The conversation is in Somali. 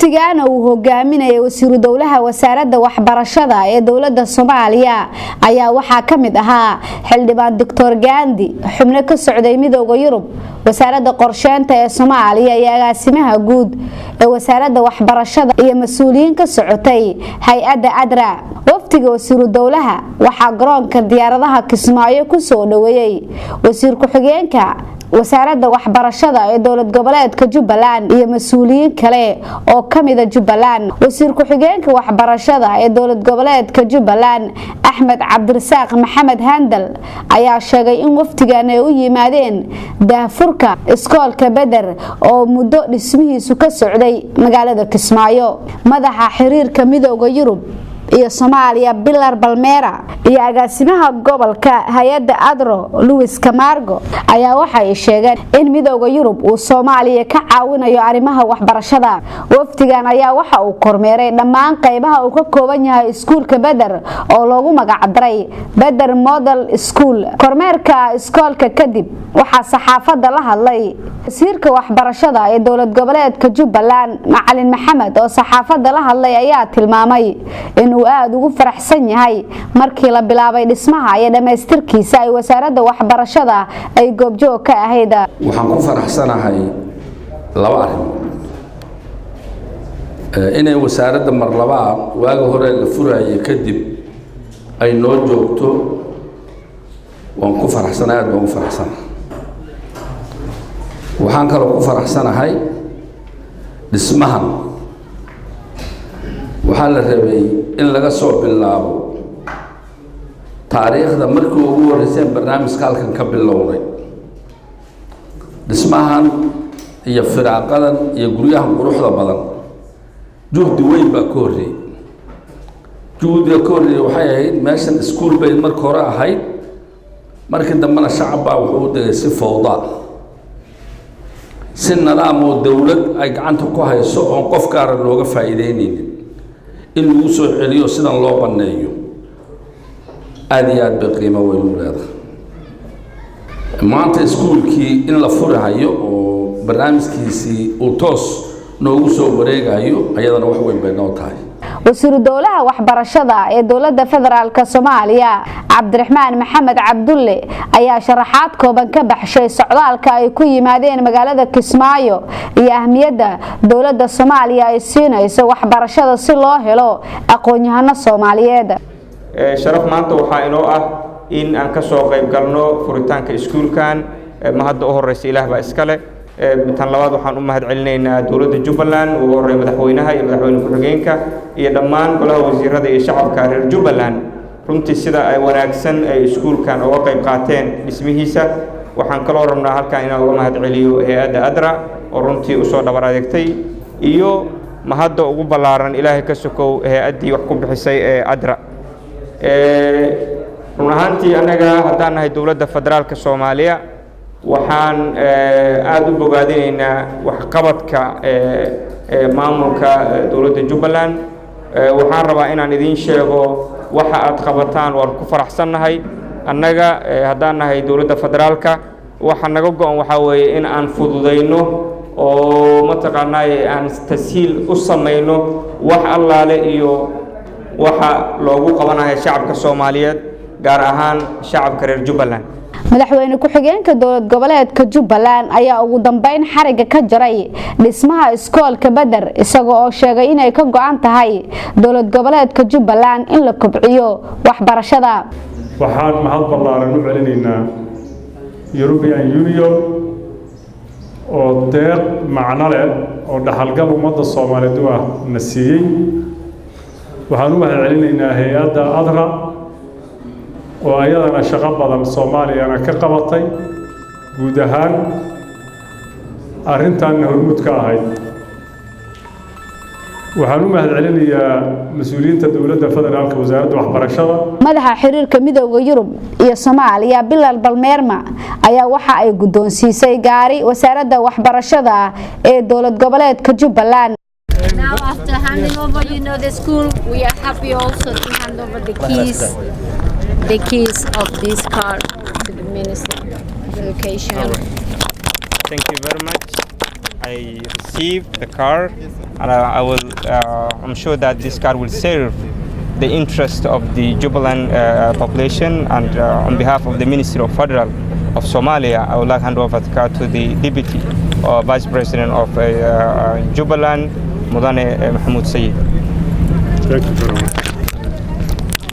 waftigan uu hogaaminayay wasiiru dawlaha wasaaradda waxbarashada ee dawladda Soomaaliya ayaa waxa kamid ahaa xildhibaan Dr. Gandi xubno ka socday midowga Yurub wasaaradda qorsheynta ee Soomaaliya iyo agaasimaha guud ee wasaaradda waxbarashada iyo mas'uuliyiin ka socotay hay'adda ADRA waftiga wasiiru dawlaha waxa garoonka diyaaradaha Kismaayo ku soo dhaweeyay wasiir ku xigeenka wasaaradda waxbarashada ee dawlad goboleedka Jubbaland iyo mas'uuliyiin kale oo kamida Jubbaland wasiir ku xigeenka waxbarashada ee dawlad goboleedka Jubbaland Axmed Cabdirasaaq Maxamed Handal ayaa sheegay in waftigan ay u yimaadeen daafurka iskoolka Badar oo muddo dhismihiisu ka socday magaalada Kismaayo madaxa xiriirka midowga Yurub iyo Soomaaliya Bilar Balmera iyo agaasimaha gobolka hay'adda ADRO Luis Camargo ayaa waxay sheegeen in midowga Yurub uu Soomaaliya ka caawinayo arrimaha waxbarashada waftigan ayaa waxa uu kormeeray dhammaan qaybaha uu ka kooban yahay iskuulka Badar oo loogu magac daray Badar Model School kormeerka iskoolka kadib waxa saxaafadda la hadlay wasiirka waxbarashada ee dawlad goboleedka Jubbaland Macalin Maxamed oo saxaafadda la hadlay ayaa tilmaamay in uu aad ugu faraxsan yahay markii la bilaabay dhismaha iyo dhameystirkiisa ay wasaaradda waxbarashada ay goobjoog ka ahayd waxaan ku faraxsanahay laba arrin inay wasaaradda mar labaad waaga hore la furayay kadib ay noo joogto waan ku faraxsanahay aad baan u faraxsanahay waxaan kaloo ku faraxsanahay dhismahan waxaa la rabay in laga soo bilaabo taariikhda markii ugu horeysay barnaamijka halkan ka bilowday dhismahan iyo firaaqadan iyo guryahan quruxda badan juhdi weyn baa ka horreeyay juhdiga ka horreeyay waxay ahayd meeshan iskuul bay marka hore ahayd markii dambena shacab baa wuxuu u degay si fowda si nidaam oo dawlad ay gacanta ku hayso oo qof gaar ah looga faa'iideynaynin in lagu soo celiyo sidan loo baneeyo aad iyo aad bay qiimo weyn u leedahay maanta iskuulkii in la furahayo oo barnaamijkiisii uu toos noogu soo wareegayo ayadana wax weyn bay noo tahay wasiiru dawlaha waxbarashada ee dawladda federaalka Soomaaliya Cabdiraxmaan Maxamed Cabdulle ayaa sharaxaad kooban ka baxshay socdaalka ay ku yimaadeen magaalada Kismaayo iyo ahmiyadda dawladda Soomaaliya ay siinayso waxbarashada si loo helo aqoon-yahano Soomaaliyeed sharaf maanta waxa inoo ah in aan ka soo qayb galno furitaanka iskuulkan ma hadda u horeysay Ilaah baa iska leh tan labaad waxaan u mahad celinaynaa dawladda Jubbaland oo horay madaxweynaha iyo madaxweyne ku-xigeenka iyo dhammaan golaha wasiirada iyo shacabka reer Jubbaland runtii sida ay wanaagsan ay iskuulkan uga qayb qaateen dhismihiisa waxaan kaloo rabnaa halkan inaan uga mahad celiyo hay'adda ADRA oo runtii u soo dhabar adeegtay iyo mahadda ugu ballaaran Ilaahay ka sokow hay'addii wax ku bixisay ee ADRA run ahaantii anaga haddaan nahay dawladda federaalka Soomaaliya waxaan aad u bogaadinaynaa waxqabadka maamulka dawladda Jubbaland waxaan rabaa inaan idin sheego waxa aad qabataan waan ku faraxsanahay annaga haddaan nahay dawladda federaalka waxa naga go'an waxa weeye in aan fududeyno oo mataqaanaa aan tashiil u sameeyno wax allaale iyo waxa loogu qabanayo shacabka Soomaaliyeed gaar ahaan shacabka reer Jubbaland madaxweyne ku-xigeenka dawlad goboleedka Jubbaland ayaa ugu dambeyn xariga ka jaray dhismaha iskoolka Badar isagoo oo sheegay inay ka go'an tahay dawlad goboleedka Jubbaland in la kobciyo waxbarashada waxaan mahad ballaaran u celinaynaa European Union oo deeq macno leh oo dhaxalgal ummadda Soomaaliyeed u ah na siiyey waxaan u mahad celinaynaa hay'adda ADRA oo ayadana shaqo badan Soomaaliyana ka qabatay guud ahaan arrintan hormuud ka ahayd waxaan u mahad celinayaa mas'uuliyiinta dawladda federaalka wasaaradda waxbarashada madaxa xiriirka midowga Yurub iyo Soomaaliya Bilar Balmera ayaa waxa ay gudoonsiisay gaari wasaaradda waxbarashada ee dawlad goboleedka Jubbaland Now after handing over the school we are happy also to hand over the keys of this car to the Minister of Education. Thank you very much. I received the card, and I'm sure that this card will serve the interest of the Jubaland population, and on behalf of the Ministry of Federal of Somalia, I would like to hand over the card to the Deputy or Vice President of Jubaland, Mudane Mahmoud Sayyid. Thank you very much.